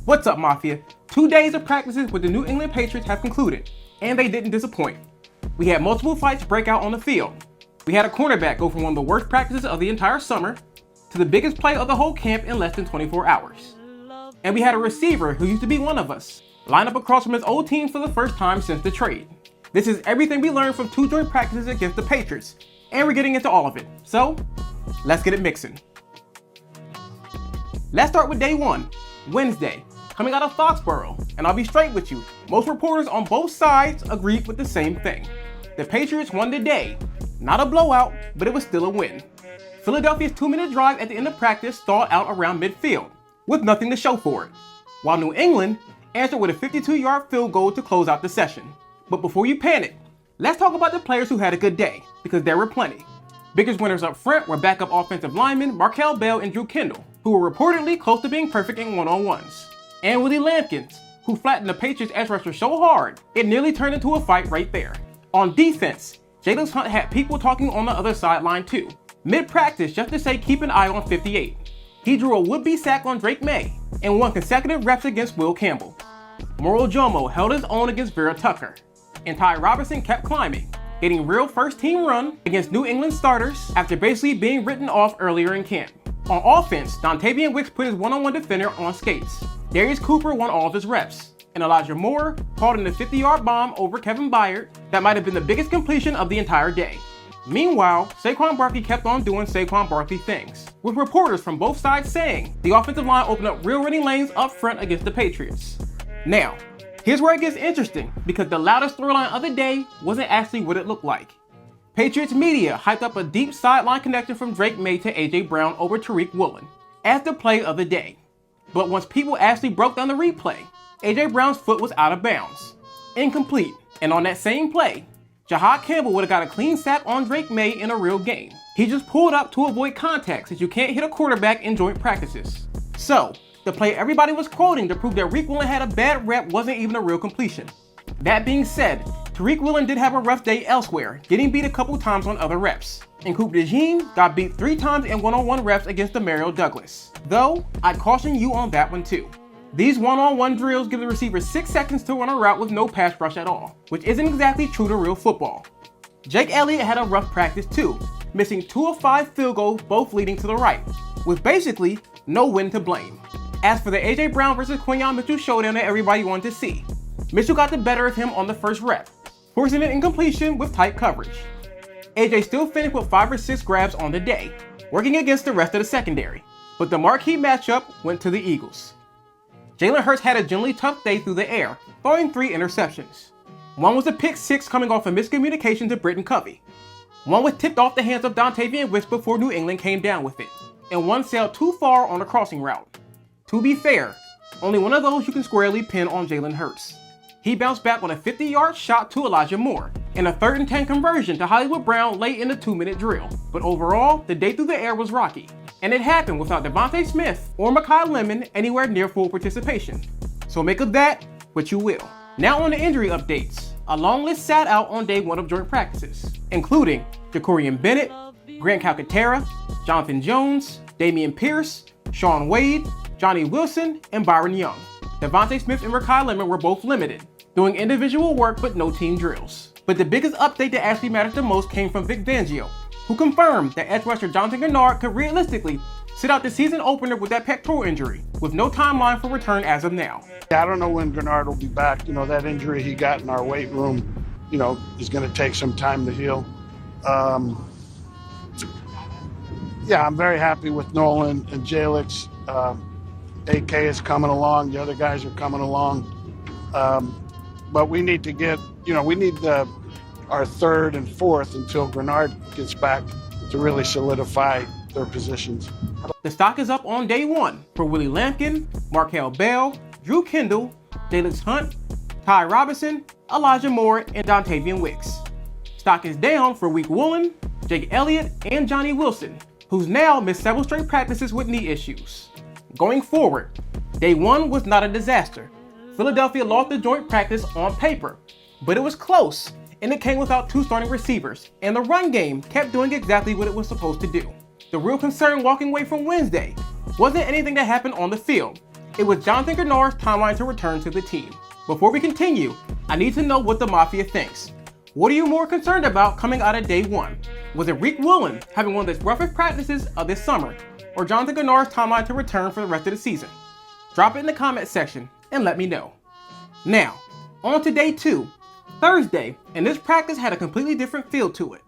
What's up, Mafia? 2 days of practices with the New England Patriots have concluded, and they didn't disappoint. We had multiple fights break out on the field. We had a cornerback go from one of the worst practices of the entire summer to the biggest play of the whole camp in less than 24 hours. And we had a receiver who used to be one of us line up across from his old team for the first time since the trade. This is everything we learned from 2 joint practices against the Patriots, and we're getting into all of it. So, let's get it mixing. Let's start with day 1, Wednesday, coming out of Foxboro, and I'll be straight with you. Most reporters on both sides agreed with the same thing. The Patriots won the day. Not a blowout, but it was still a win. Philadelphia's 2-minute drive at the end of practice stalled out around midfield, with nothing to show for it, while New England answered with a 52-yard field goal to close out the session. But before you panic, let's talk about the players who had a good day, because there were plenty. Biggest winners up front were backup offensive linemen Markel Bell and Drew Kendall, who were reportedly close to being perfect in one-on-ones. And Willie Lampkins, who flattened the Patriots edge rusher so hard, it nearly turned into a fight right there. On defense, Jalen Hurts had people talking on the other sideline too, mid-practice just to say keep an eye on 58. He drew a would-be sack on Drake May, and won consecutive reps against Will Campbell. Moro Jomo held his own against Vera Tucker, and Ty Robinson kept climbing, getting real first-team run against New England starters after basically being written off earlier in camp. On offense, Dontavian Wicks put his one-on-one defender on skates. Darius Cooper won all of his reps, and Elijah Moore called in a 50-yard bomb over Kevin Byard that might have been the biggest completion of the entire day. Meanwhile, Saquon Barkley kept on doing Saquon Barkley things, with reporters from both sides saying the offensive line opened up real running lanes up front against the Patriots. Now, here's where it gets interesting, because the loudest storyline of the day wasn't actually what it looked like. Patriots media hyped up a deep sideline connection from Drake May to A.J. Brown over Tariq Woolen as the play of the day. But once people actually broke down the replay, A.J. Brown's foot was out of bounds, incomplete, and on that same play, Jahad Campbell would have got a clean sack on Drake May in a real game. He just pulled up to avoid contact since you can't hit a quarterback in joint practices. So, the play everybody was quoting to prove that Tariq Woolen had a bad rep wasn't even a real completion. That being said, Tariq Woolen did have a rough day elsewhere, getting beat a couple times on other reps. And Coop DeJean got beat 3 times in one-on-one reps against Demario Douglas. Though, I'd caution you on that one too. These one-on-one drills give the receiver 6 seconds to run a route with no pass rush at all, which isn't exactly true to real football. Jake Elliott had a rough practice too, missing 2 of 5 field goals, both leading to the right, with basically no win to blame. As for the A.J. Brown versus Quinyon Mitchell showdown that everybody wanted to see, Mitchell got the better of him on the first rep, forcing an incompletion with tight coverage. A.J. still finished with 5 or 6 grabs on the day, working against the rest of the secondary, but the marquee matchup went to the Eagles. Jalen Hurts had a generally tough day through the air, throwing 3 interceptions. One was a pick 6 coming off a miscommunication to Britton Covey. One was tipped off the hands of Dontavian Wicks before New England came down with it, and one sailed too far on a crossing route. To be fair, only one of those you can squarely pin on Jalen Hurts. He bounced back on a 50-yard shot to Elijah Moore, and a 3rd and 10 conversion to Hollywood Brown late in the 2-minute drill. But overall, the day through the air was rocky, and it happened without Devontae Smith or Mekhi Lemon anywhere near full participation. So make of that what you will. Now on the injury updates. A long list sat out on day 1 of joint practices, including Jacorian Bennett, Grant Calcaterra, Jonathan Jones, Damian Pierce, Sean Wade, Johnny Wilson, and Byron Young. Devontae Smith and Mekhi Lemon were both limited, doing individual work but no team drills. But the biggest update that actually matters the most came from Vic Fangio, who confirmed that edge rusher Jonathan Gennard could realistically sit out the season opener with that pectoral injury, with no timeline for return as of now. I don't know when Gennard will be back. That injury he got in our weight room, is going to take some time to heal. I'm very happy with Nolan and Jalix. AK is coming along. The other guys are coming along. But we need to get, we need our 3rd and 4th until Gennard gets back to really solidify their positions. The stock is up on day 1 for Willie Lampkin, Markel Bell, Drew Kendall, Jalen Hunt, Ty Robinson, Elijah Moore, and Dontavian Wicks. Stock is down for Tariq Woolen, Jake Elliott, and Johnny Wilson, who's now missed several straight practices with knee issues. Going forward, day 1 was not a disaster. Philadelphia lost the joint practice on paper, but it was close, and it came without 2 starting receivers, and the run game kept doing exactly what it was supposed to do. The real concern walking away from Wednesday wasn't anything that happened on the field, it was Jonathan Gannard's timeline to return to the team. Before we continue, I need to know what the Mafia thinks. What are you more concerned about coming out of day one? Was it Rick Woolen having one of the roughest practices of this summer, or Jonathan Gannard's timeline to return for the rest of the season? Drop it in the comment section and let me know. Now, on to day 2, Thursday, and this practice had a completely different feel to it.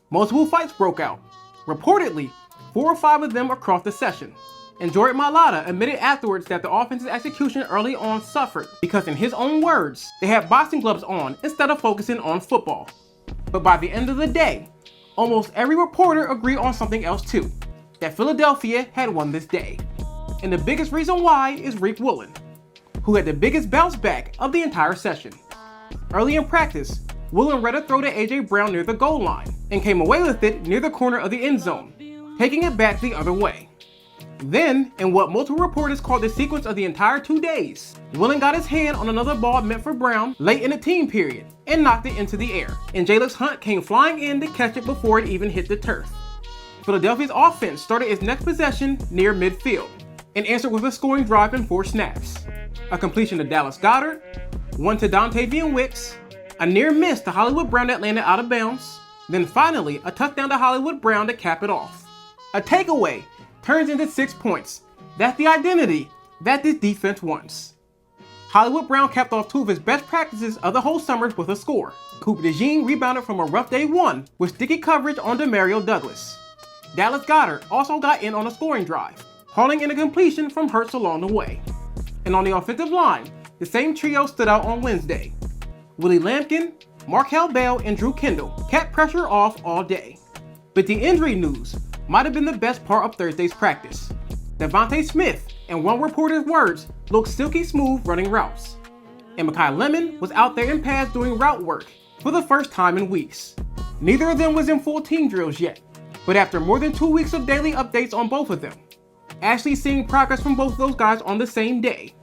Multiple fights broke out. Reportedly, 4 or 5 of them across the session. And Jordan Mailata admitted afterwards that the offense's execution early on suffered because, in his own words, they had boxing gloves on instead of focusing on football. But by the end of the day, almost every reporter agreed on something else too, that Philadelphia had won this day. And the biggest reason why is Rick Woolen, who had the biggest bounce back of the entire session. Early in practice, Woolen read a throw to AJ Brown near the goal line and came away with it near the corner of the end zone, taking it back the other way. Then, in what multiple reporters called the sequence of the entire 2 days, Woolen got his hand on another ball meant for Brown late in the team period and knocked it into the air, and Jalen Hurts came flying in to catch it before it even hit the turf. Philadelphia's offense started its next possession near midfield and answered with a scoring drive in 4 snaps. A completion to Dallas Goedert, one to Dontavian Wicks, a near miss to Hollywood Brown that landed out of bounds, then finally a touchdown to Hollywood Brown to cap it off. A takeaway turns into 6 points. That's the identity that this defense wants. Hollywood Brown capped off 2 of his best practices of the whole summer with a score. Cooper DeJean rebounded from a rough day 1 with sticky coverage on Demario Douglas. Dallas Goedert also got in on a scoring drive, hauling in a completion from Hurts along the way. And on the offensive line, the same trio stood out on Wednesday. Willie Lampkin, Markel Bell, and Drew Kendall kept pressure off all day. But the injury news might have been the best part of Thursday's practice. Devontae Smith, in one reporter's words, looked silky smooth running routes. And Makai Lemon was out there in pads doing route work for the first time in weeks. Neither of them was in full team drills yet, but after more than 2 weeks of daily updates on both of them, actually seeing progress from both of those guys on the same day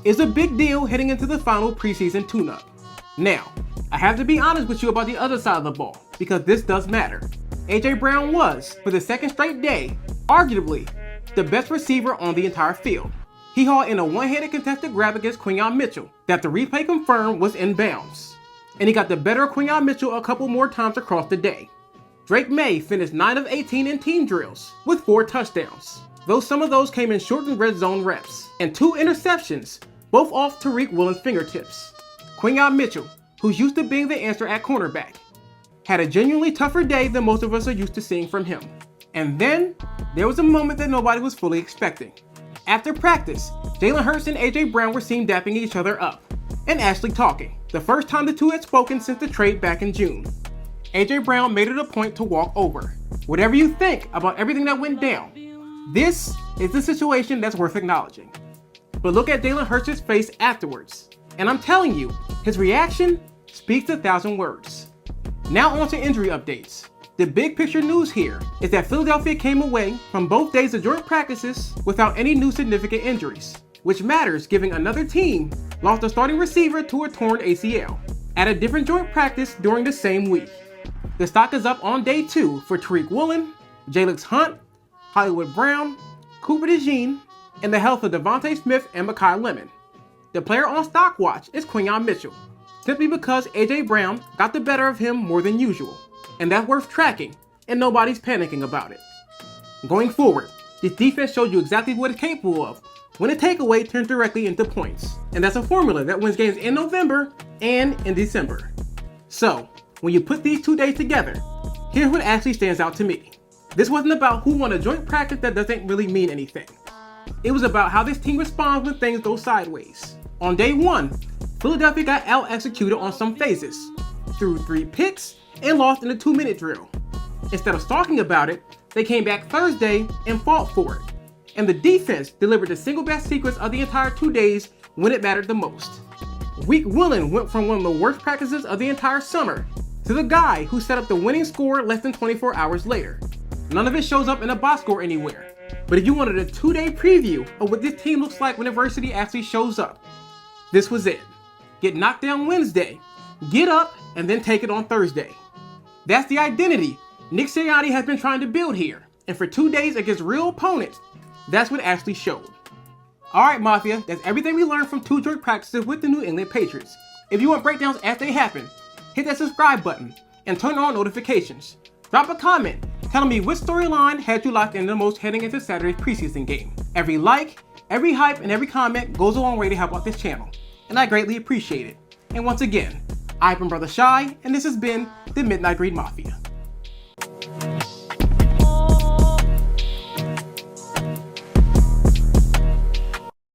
is a big deal heading into the final preseason tune-up. Now, I have to be honest with you about the other side of the ball, because this does matter. AJ Brown was, for the second straight day, arguably the best receiver on the entire field. He hauled in a one-handed contested grab against Quinyon Mitchell that the replay confirmed was in bounds. And he got the better of Quinyon Mitchell a couple more times across the day. Drake May finished 9 of 18 in team drills with 4 touchdowns, though some of those came in shortened red zone reps, and 2 interceptions, both off Tariq Woolen's fingertips. Quinyon Mitchell, who's used to being the answer at cornerback, had a genuinely tougher day than most of us are used to seeing from him. And then, there was a moment that nobody was fully expecting. After practice, Jalen Hurts and AJ Brown were seen dapping each other up, and actually talking, the first time the two had spoken since the trade back in June. AJ Brown made it a point to walk over. Whatever you think about everything that went down, this is the situation that's worth acknowledging. But look at Jalen Hurts' face afterwards, and I'm telling you, his reaction speaks 1,000 words. Now on to injury updates. The big picture news here is that Philadelphia came away from both days of joint practices without any new significant injuries, which matters given another team lost a starting receiver to a torn ACL at a different joint practice during the same week. The stock is up on day 2 for Tariq Woolen, Jalen Hurts, Hollywood Brown, Cooper DeJean, and the health of Devontae Smith and Makai Lemon. The player on stock watch is Quinyon Mitchell, simply because AJ Brown got the better of him more than usual, and that's worth tracking, and nobody's panicking about it. Going forward, this defense showed you exactly what it's capable of when a takeaway turns directly into points, and that's a formula that wins games in November and in December. So, when you put these 2 days together, here's what actually stands out to me. This wasn't about who won a joint practice that doesn't really mean anything. It was about how this team responds when things go sideways. On day 1, Philadelphia got out-executed on some phases, threw 3 picks, and lost in a 2-minute drill. Instead of talking about it, they came back Thursday and fought for it. And the defense delivered the single best sequence of the entire 2 days when it mattered the most. Rick Woolen went from one of the worst practices of the entire summer to the guy who set up the winning score less than 24 hours later. None of it shows up in a box score anywhere, but if you wanted a 2-day preview of what this team looks like when adversity actually shows up, this was it. Get knocked down Wednesday, get up, and then take it on Thursday. That's the identity Nick Sirianni has been trying to build here, and for 2 days against real opponents, that's what actually showed. Alright Mafia, that's everything we learned from 2 joint practices with the New England Patriots. If you want breakdowns as they happen, hit that subscribe button and turn on notifications. Drop a comment telling me which storyline had you locked in the most heading into Saturday's preseason game. Every like, every hype, and every comment goes a long way to help out this channel, and I greatly appreciate it. And once again, I've been Brother Shy, and this has been the Midnight Green Mafia.